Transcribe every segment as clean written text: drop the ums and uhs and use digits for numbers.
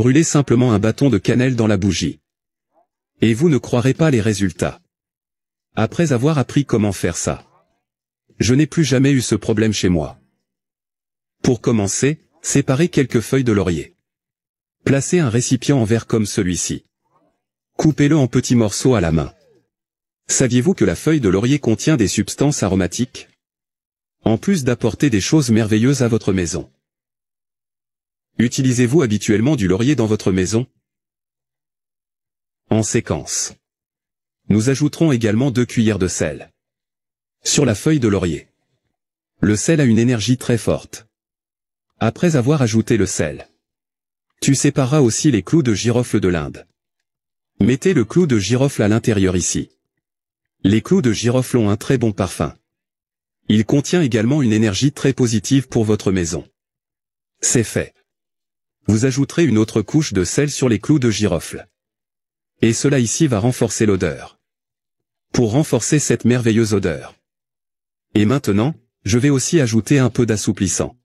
Brûlez simplement un bâton de cannelle dans la bougie. Et vous ne croirez pas les résultats. Après avoir appris comment faire ça, je n'ai plus jamais eu ce problème chez moi. Pour commencer, séparez quelques feuilles de laurier. Placez un récipient en verre comme celui-ci. Coupez-le en petits morceaux à la main. Saviez-vous que la feuille de laurier contient des substances aromatiques? En plus d'apporter des choses merveilleuses à votre maison. Utilisez-vous habituellement du laurier dans votre maison? En séquence. Nous ajouterons également 2 cuillères de sel. Sur la feuille de laurier. Le sel a une énergie très forte. Après avoir ajouté le sel, tu sépareras aussi les clous de girofle de l'Inde. Mettez le clou de girofle à l'intérieur ici. Les clous de girofle ont un très bon parfum. Il contient également une énergie très positive pour votre maison. C'est fait. Vous ajouterez une autre couche de sel sur les clous de girofle. Et cela ici va renforcer l'odeur. Pour renforcer cette merveilleuse odeur. Et maintenant, je vais aussi ajouter un peu d'assouplissant.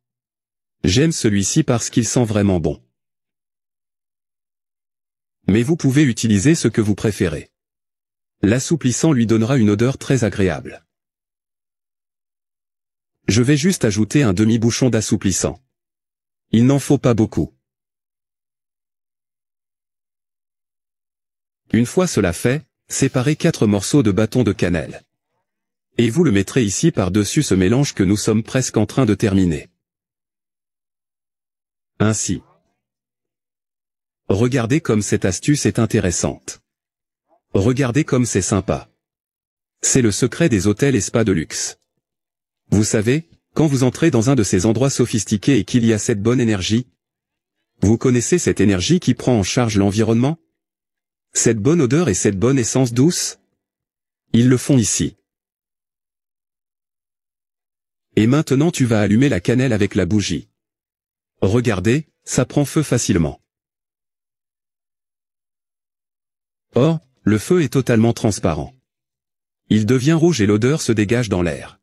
J'aime celui-ci parce qu'il sent vraiment bon. Mais vous pouvez utiliser ce que vous préférez. L'assouplissant lui donnera une odeur très agréable. Je vais juste ajouter un demi-bouchon d'assouplissant. Il n'en faut pas beaucoup. Une fois cela fait, séparez 4 morceaux de bâton de cannelle. Et vous le mettrez ici par-dessus ce mélange que nous sommes presque en train de terminer. Ainsi. Regardez comme cette astuce est intéressante. Regardez comme c'est sympa. C'est le secret des hôtels et spas de luxe. Vous savez, quand vous entrez dans un de ces endroits sophistiqués et qu'il y a cette bonne énergie, vous connaissez cette énergie qui prend en charge l'environnement? Cette bonne odeur et cette bonne essence douce? Ils le font ici. Et maintenant tu vas allumer la cannelle avec la bougie. Regardez, ça prend feu facilement. Or, le feu est totalement transparent. Il devient rouge et l'odeur se dégage dans l'air.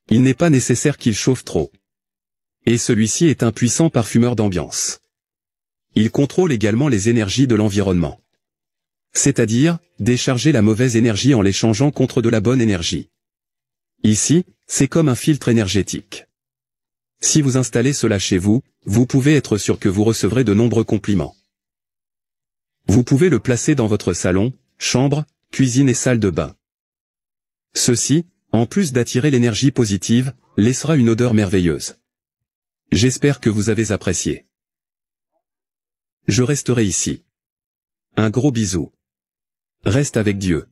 Il n'est pas nécessaire qu'il chauffe trop. Et celui-ci est un puissant parfumeur d'ambiance. Il contrôle également les énergies de l'environnement. C'est-à-dire, décharger la mauvaise énergie en l'échangeant contre de la bonne énergie. Ici, c'est comme un filtre énergétique. Si vous installez cela chez vous, vous pouvez être sûr que vous recevrez de nombreux compliments. Vous pouvez le placer dans votre salon, chambre, cuisine et salle de bain. Ceci, en plus d'attirer l'énergie positive, laissera une odeur merveilleuse. J'espère que vous avez apprécié. Je resterai ici. Un gros bisou. Reste avec Dieu.